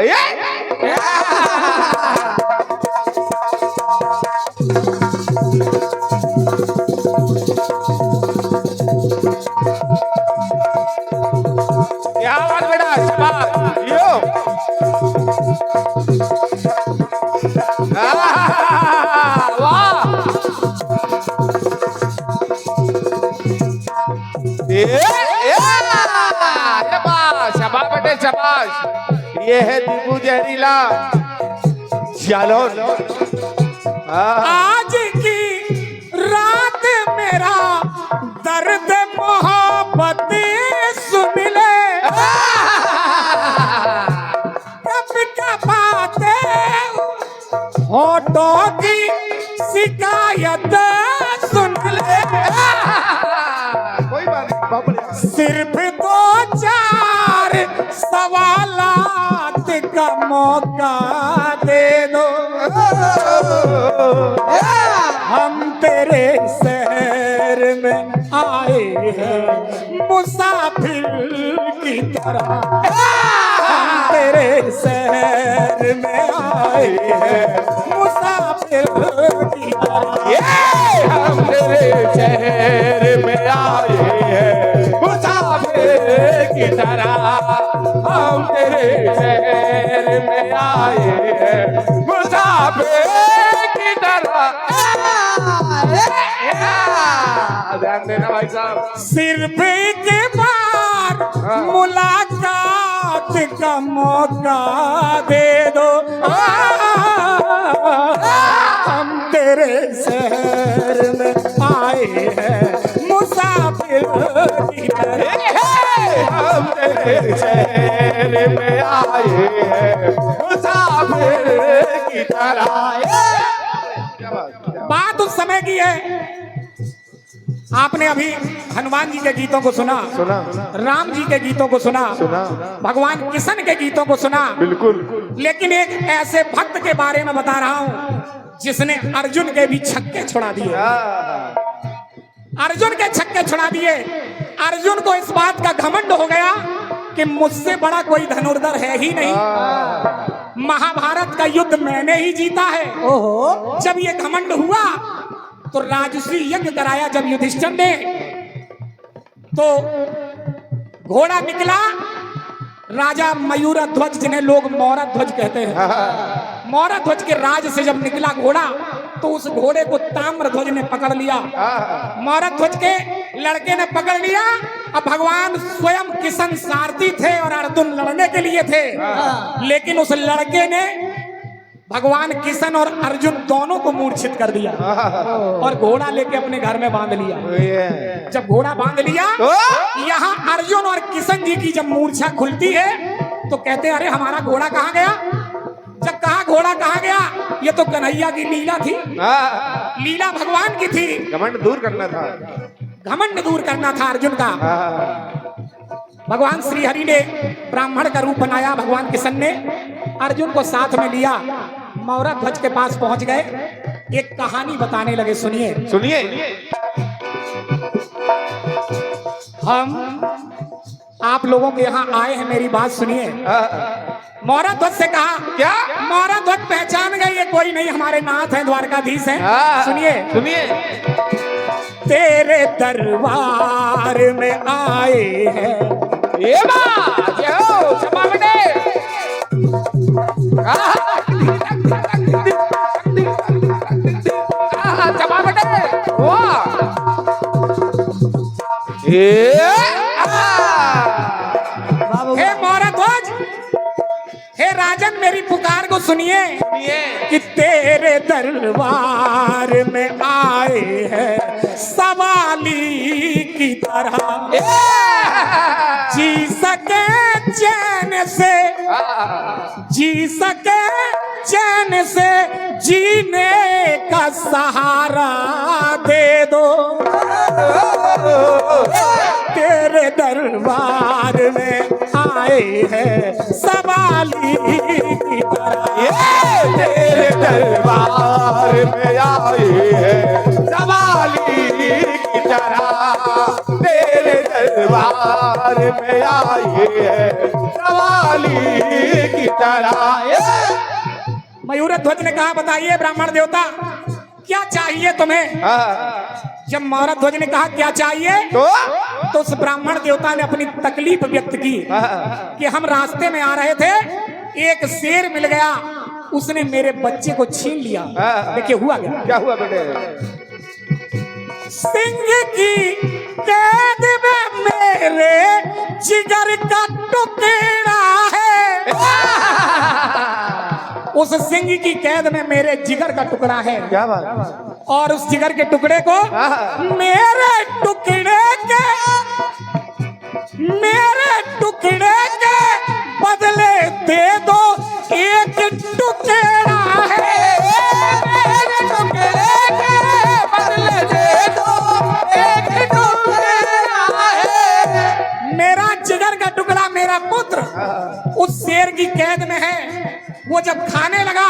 क्या बात बेटा, शाबाश यो। वाह शाबाश बेटे शाबाश। ये है दीपू जहरीला। चलो आज की रात मेरा दर्द मोहब्बत सुन ले, कब का बातें होठों की शिकायत सुन ले। कोई बात नहीं बाबू। सिर्फ दो चार सवालात का मौका दे दो, हम तेरे शहर में आए हैं मुसाफिर की तरह, हम तेरे शहर में आए हैं मुसाफिर की तरह, हम तेरे शहर में आए हैं मुसाफिर की तरह, हम तेरे शहर में आए हैं मुसाफिर की तरह। ध्यान देना भाई साहब। सिर्फ एक बार मुलाकात का मौका दे दो, हम तेरे शहर में आए हैं मुसाफिर की तरह, हम तेरे शहर में आए हैं मुसाफिर की तरह। बात उस समय की है, आपने अभी हनुमान जी के गीतों को सुना, राम जी के गीतों को सुना, भगवान कृष्ण के गीतों को सुना, बिल्कुल। लेकिन एक ऐसे भक्त के बारे में बता रहा हूं जिसने अर्जुन के भी छक्के छुड़ा दिए। अर्जुन के छक्के छुड़ा दिए। अर्जुन को इस बात का घमंड हो गया कि मुझसे बड़ा कोई धनुर्धर है ही नहीं, महाभारत का युद्ध मैंने ही जीता है। ओहो। जब ये घमंड हुआ तो राजसी यज्ञ कराया जब युधिष्ठिर ने, तो घोड़ा निकला राजा मयूरध्वज, जिन्हें लोग मौरध्वज कहते हैं। मौरध्वज के राज से जब निकला घोड़ा तो उस घोड़े को ताम्रध्वज ने पकड़ लिया, मौरध्वज के लड़के ने पकड़ लिया। अब भगवान स्वयं किशन सारथी थे और अर्जुन लड़ने के लिए थे, लेकिन उस लड़के ने भगवान किशन और अर्जुन दोनों को मूर्छित कर दिया और घोड़ा लेके अपने घर में बांध लिया। जब घोड़ा बांध लिया, यहाँ अर्जुन और किशन जी की जब मूर्छा खुलती है तो कहते हैं अरे हमारा घोड़ा कहाँ गया। जब कहा घोड़ा कहाँ गया, ये तो कन्हैया की लीला थी, लीला भगवान की थी। घमंड दूर करना था, घमंड दूर करना था अर्जुन का। भगवान श्री हरि ने ब्राह्मण का रूप बनाया, भगवान किशन ने अर्जुन को साथ में लिया, मौरध्वज के पास पहुंच गए, एक कहानी बताने लगे। सुनिए सुनिए। हम आप लोगों के यहाँ आए हैं, मेरी बात सुनिए। मौरध्वज से कहा, क्या मौरध्वज पहचान गए ये कोई नहीं, हमारे नाथ हैं, द्वारकाधीश हैं। सुनिए सुनिए। तेरे दरबार में आए हैं, ये बात यो क्षमा बेटे। क्षमा बेटे। वाह। हे मौरध्वज, हे राजन, मेरी पुकार को सुनिए कि तेरे दरबार में आए हैं सवाली की तरह, जी सके चैन से, जी सके चैन से, जीने का सहारा दे दो, तेरे दरबार में आए हैं सवाली की तरह, तेरे दरबार में आए हैं सवाली की तरह, तेरे दरबार में आए हैं सवाली की तरह। मयूर ध्वज ने कहा बताइए ब्राह्मण देवता क्या चाहिए तुम्हें? जब मयूर ध्वज ने कहा क्या चाहिए तो उस ब्राह्मण देवता ने अपनी तकलीफ व्यक्त की कि हम रास्ते में आ रहे थे, एक शेर मिल गया, उसने मेरे बच्चे को छीन लिया। देखिए हुआ क्या हुआ बेटे? सिंह की कैद में मेरे जिगर का टुकड़ा है। उस सिंह की कैद में मेरे जिगर का टुकड़ा है। क्या बात? और उस जिगर के टुकड़े को मेरे टुकड़े के बदले दे दो, एक टुकड़ा है। मेरे टुकड़े के बदले दे दो, एक टुकड़ा है। मेरा जिगर का टुकड़ा मेरा पुत्र उस शेर की कैद में है। वो जब खाने लगा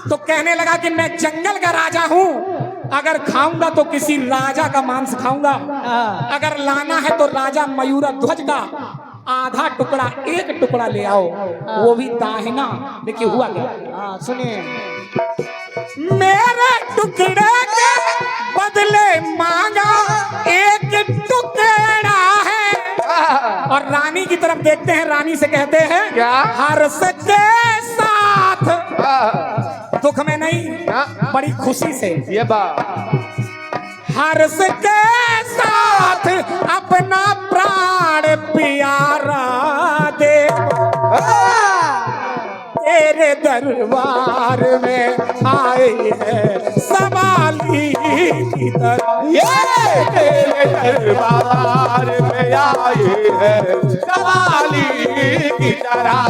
तो कहने लगा कि मैं जंगल का राजा हूं, अगर खाऊंगा तो किसी राजा का मांस खाऊंगा, अगर लाना है तो राजा मयूर ध्वज का आधा टुकड़ा, एक टुकड़ा ले आओ, वो भी दाहिना। देखिए हुआ क्या? सुनिए। मेरे टुकड़े के बदले मांगा एक टुकड़ा है। और रानी की तरफ देखते हैं, रानी से कहते हैं क्या? हर्ष के साथ, दुख में नहीं, बड़ी खुशी से, ये बात, हर्ष के साथ अपना प्राण प्यारा दे तेरे दरबार में आए हैं सवाली की तरह। ये तेरे दरबार में आए हैं सवाली की तरह।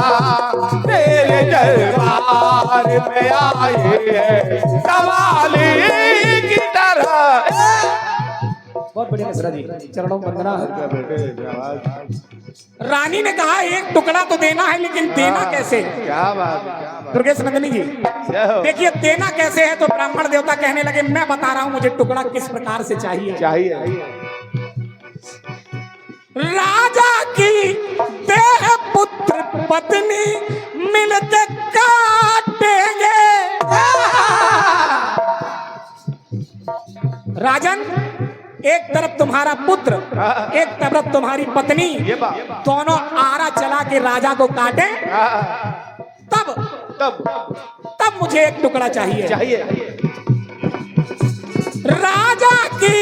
तेरे दरबार में आए हैं सवाली की तरह। बहुत बढ़िया मिश्रा जी, चरणों में वंदना। रानी ने कहा एक टुकड़ा तो देना है, लेकिन देना कैसे? क्या बात? दुर्गेश नंदिनी जी देखिए देना कैसे है। तो ब्राह्मण देवता कहने लगे मैं बता रहा हूं मुझे टुकड़ा किस प्रकार से चाहिए। राजा की देह पुत्र पत्नी मिलके काटेंगे। राजन, एक तरफ तुम्हारा पुत्र, एक तरफ तुम्हारी पत्नी, दोनों आरा चला के राजा को काटे, तब मुझे एक टुकड़ा चाहिए। राजा की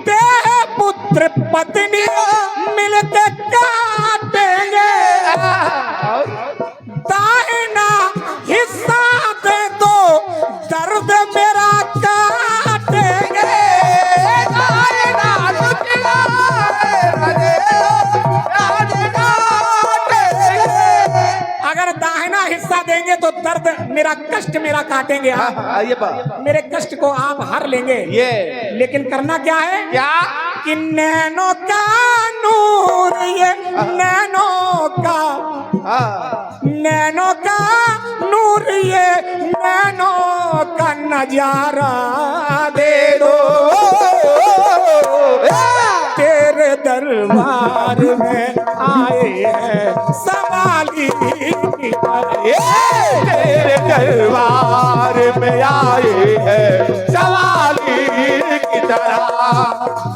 देह पुत्र पत्नी मिलके काटेंगे, दाहिना हिस्सा दे दो, दर्द मेरा काटेंगे। अगर दाहिना हिस्सा देंगे तो दर्द मेरा, कष्ट मेरा काटेंगे आप। मेरे कष्ट को आप हर लेंगे। लेकिन करना क्या है? क्या कि नैनो का नूर, ये नैनो का नूर, ये नैनो का नजारा दे दो तेरे दरबार में आए हैं सवाली की तरह। तेरे दरबार में आए हैं सवाली की तरह।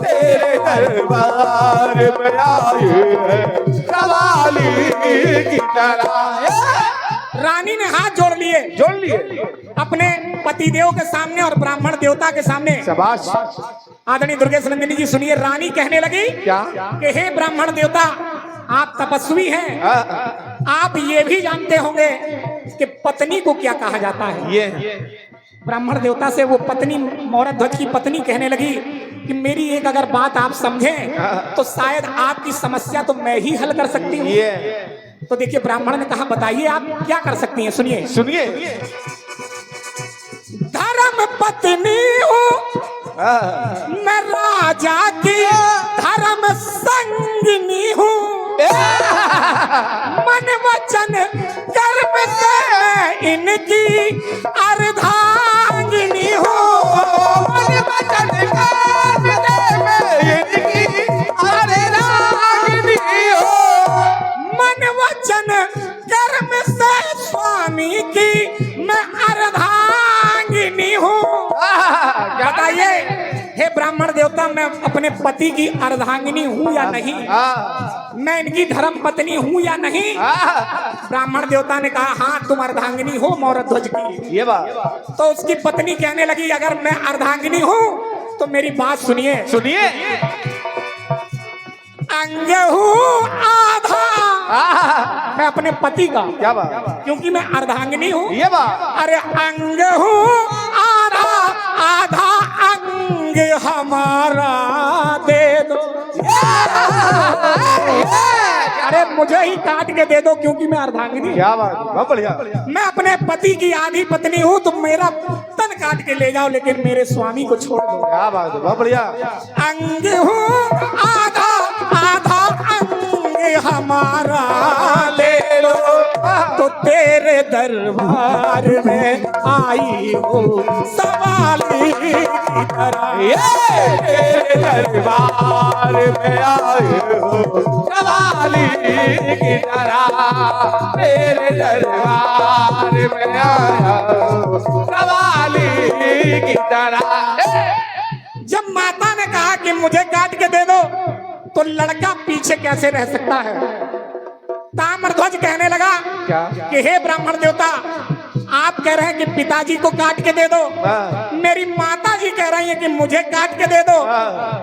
तेरे दरबार में आए हैं सवाली की तरह। रानी ने हाथ जोड़ लिए अपने पतिदेव के सामने और ब्राह्मण देवता के सामने। शाबाश। आदरणीय दुर्गेश नंदिनी जी सुनिए, रानी कहने लगी क्या? कि हे ब्राह्मण देवता, आप तपस्वी हैं, आप ये भी जानते होंगे कि पत्नी को क्या कहा जाता है। ये ब्राह्मण देवता से वो पत्नी, मयूर ध्वज की पत्नी कहने लगी कि मेरी एक अगर बात आप समझें तो शायद आपकी समस्या तो मैं ही हल कर सकती हूँ। तो देखिए ब्राह्मण ने कहा बताइए आप क्या कर सकती हैं। सुनिए। धर्म पत्नी हूँ मैं, राजा की धर्म संगिनी हूँ, मन वचन कर्म से मैं इनकी अर्धांगिनी हूँ। मन वचन कर्म से मैं इनकी अर्धांगिनी स्वामी की मैं अर्धांगिनी हूँ। बताइए हे ब्राह्मण देवता, मैं अपने पति की अर्धांगिनी हूँ या नहीं? मैं इनकी धर्म पत्नी हूँ या नहीं? ब्राह्मण देवता ने कहा हाँ तुम अर्धांगिनी हो मौरध्वज की। ये बात तो उसकी पत्नी कहने लगी अगर मैं अर्धांगिनी हूँ तो मेरी बात सुनिए। सुनिए। अंग हूँ आधा मैं अपने पति का, क्या बात, क्योंकि मैं अर्धांगिनी हूँ। ये बात। अरे अंग हूँ आधा, आधा अंग हमारा दे दो। अरे मुझे ही काट के दे दो क्योंकि मैं अर्धांगिनी हूँ। क्या बात, बहुत बढ़िया। मैं अपने पति की आधी पत्नी हूँ, तुम मेरा तन काट के ले जाओ लेकिन मेरे स्वामी को छोड़ दो। क्या बात, बहुत बढ़िया। अंग हूँ आधा, आधा अंग हमारा ले लो, तो तेरे दरबार में आई हूँ सवाली की तरह। तेरे दरबार में आई हूँ सवाली की तरह। तेरे दरबार में आया हूँ सवाली की तरह। जब माता ने कहा कि मुझे काट के दे दो तो लड़का पीछे कैसे रह सकता है? ताम्रध्वज कहने लगा क्या? कि हे ब्राह्मण देवता, आप कह रहे हैं कि पिताजी को काट के दे दो, मेरी माता जी कह रही है कि मुझे काट के दे दो,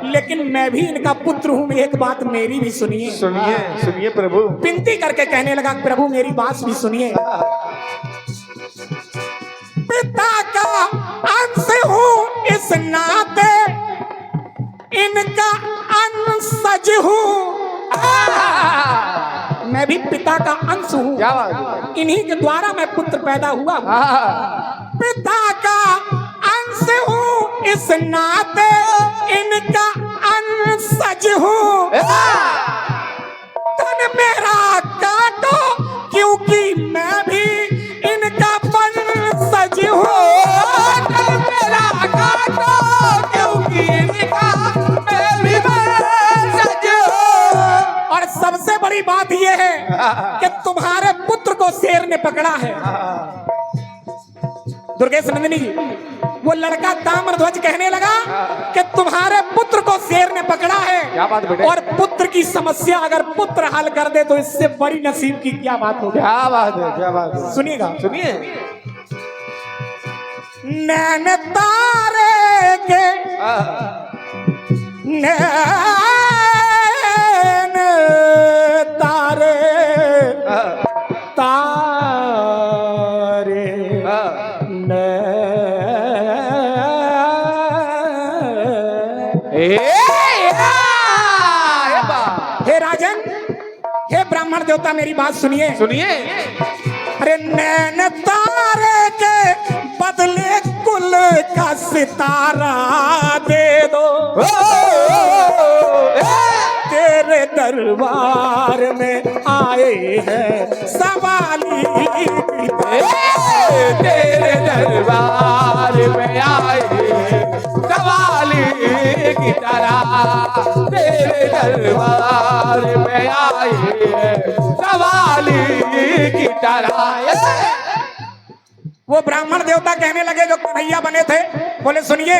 लेकिन मैं भी इनका पुत्र हूँ, एक बात मेरी भी सुनिए। सुनिए, सुनिए प्रभु। विनती करके कहने लगा प्रभु मेरी बात भी सुनिए। पिता का अंश हूँ इस नाते, इनका अंशज हूँ। मैं भी पिता का अंश हूँ, क्या बात, इन्हीं के द्वारा मैं पुत्र पैदा हुआ हूँ। पिता का अंश हूँ इस नाते, इनका अंशज हूँ। तन मेरा काटो क्योंकि मैं भी इनका वंशज हूँ। तन मेरा काटो क्योंकि इनका मैं भी वंशज हूँ। और सबसे बड़ी बात यह है कि तुम्हारे पुत्र को शेर ने पकड़ा है। दुर्गेश नंदिनी जी, वो लड़का ताम्रध्वज कहने लगा कि तुम्हारे पुत्र को शेर ने पकड़ा है। क्या बात बेटे? और पुत्र की समस्या अगर पुत्र हल कर दे तो इससे बड़ी नसीब की क्या बात होगी? क्या बात है, क्या बात है। सुनिएगा, सुनिए। नैन तारे के नैन तारे तारे हे राजन, हे ब्राह्मण देवता मेरी बात सुनिए। सुनिए। अरे नैन तारे के बदले कुल का सितारा दे दो। तेरे दरबार में आए हैं सवाली की तरह। तेरे दरबार में आए सवाली की तरह। तेरे दरबार में आए सवाली की तरह। वो ब्राह्मण देवता कहने लगे जो कन्हैया बने थे, बोले सुनिए,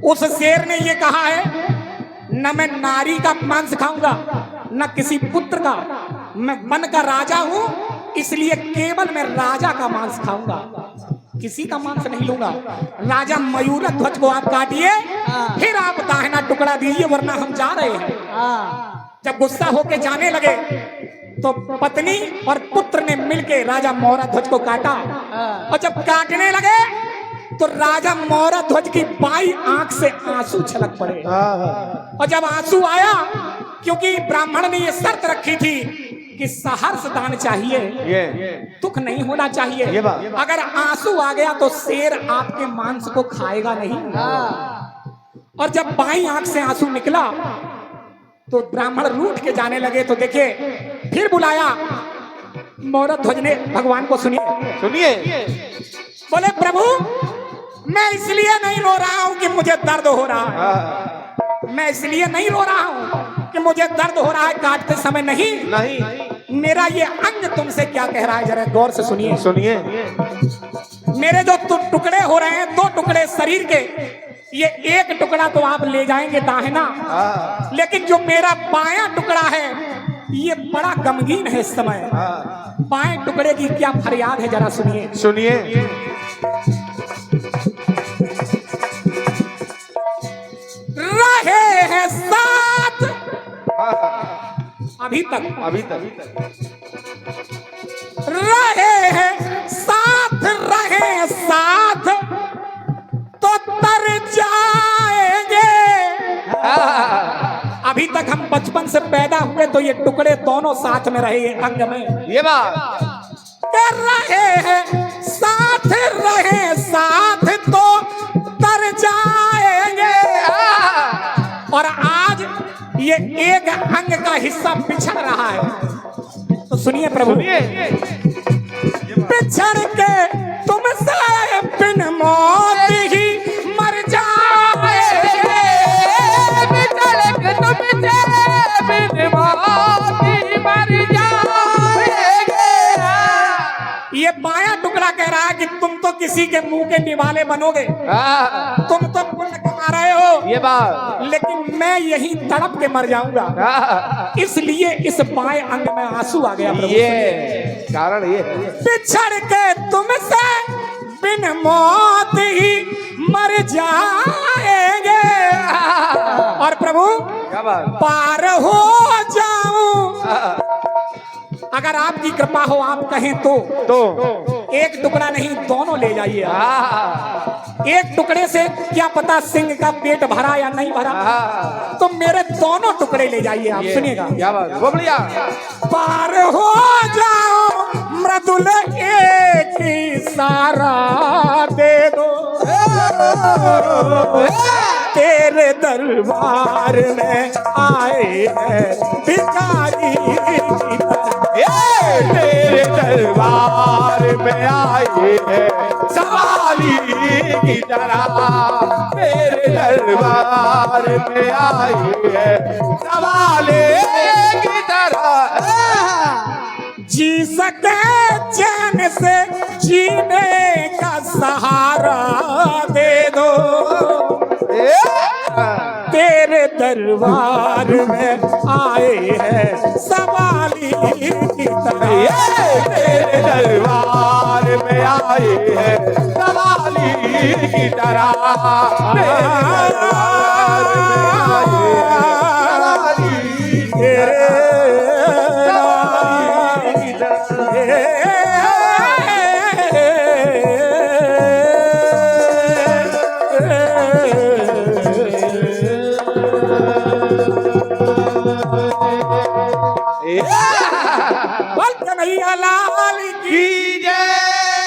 उस शेर ने ये कहा है न मैं नारी का मांस खाऊंगा न किसी पुत्र का, मैं वन का राजा हूं इसलिए केवल मैं राजा का मांस खाऊंगा, किसी का मांस नहीं लूंगा। राजा मयूर ध्वज को आप काटिए, फिर आप दाहिना टुकड़ा दीजिए वरना हम जा रहे हैं। जब गुस्सा होके जाने लगे तो पत्नी और पुत्र ने मिलके राजा मौरा ध्वज को काटा, और जब काटने लगे तो राजा मौरा ध्वज की बाई आंख से आंसू छलक पड़े। और जब आंसू आया, क्योंकि ब्राह्मण ने ये शर्त रखी थी कि सहर्ष दान चाहिए, दुख नहीं होना चाहिए। अगर आंसू आ गया तो शेर आपके मांस को खाएगा नहीं। और जब बाई आंख से आंसू निकला तो ब्राह्मण रूठ के जाने लगे। तो देखिए फिर बुलाया मौरा ध्वज ने भगवान को। सुनिए, सुनिए। बोले प्रभु मैं इसलिए नहीं रो रहा हूं कि मुझे दर्द हो रहा है, मैं इसलिए नहीं रो रहा हूं कि मुझे दर्द हो रहा है काटते समय, नहीं, मेरा ये अंग तुमसे क्या कह रहा है, जरा गौर से सुनिए। सुनिए। मेरे जो टुकड़े हो रहे हैं, 2 टुकड़े शरीर के, ये एक टुकड़ा तो आप ले जाएंगे दाहिना, लेकिन जो मेरा बायां टुकड़ा है ये बड़ा गमगीन है इस समय। बाएं टुकड़े की क्या फरियाद है, जरा सुनिए। सुनिए। रहे हैं साथ अभी तक रहे हैं साथ, रहे साथ तो तर जाएंगे। अभी तक हम बचपन से पैदा हुए तो ये टुकड़े दोनों साथ में रहे अंग में। ये बात कर रहे हैं साथ, रहे साथ तो तर जाएंगे। और आज ये एक अंग का हिस्सा बिछड़ रहा है, तो सुनिए प्रभु। बिछड़ के तुमसे बिन मौत ही मर जाएंगे। बिछड़ के तुमसे बिन मौत ही मर जाएंगे। ये बायां टुकड़ा कह रहा है कि तुम तो किसी के मुंह के निवाले बनोगे, तुम तो पुण्य कमा रहे हो, ये बात, लेकिन मैं यही तड़प के मर जाऊंगा। इसलिए इस बाएं अंग में आंसू आ गया प्रभु। ये कारण ये बिछड़ के तुमसे बिन मौत ही मर जाएंगे। और प्रभु पार हो जाऊं, अगर आपकी कृपा हो, आप कहें तो एक टुकड़ा नहीं, दोनों ले जाइए। एक टुकड़े से क्या पता सिंह का पेट भरा या नहीं भरा, तो मेरे दोनों टुकड़े ले जाइए। आप सुनिएगा क्या बात, बोलिया। पार हो जाओ मृदुल एक इशारा दे दो, तेरे दरबार में आए हैं भिखारी की तरह। तेरे दरबार में आए हैं सवाली की तरह। तेरे दरबार में आए हैं सवाली की तरह। जी सके चैन से जीने का सहारा दे दो, तेरे दरबार में आए हैं सवाली की तरह। तेरे दरबार में आए हैं सवाली की तरह। बोल कन्हैया लाल की जय।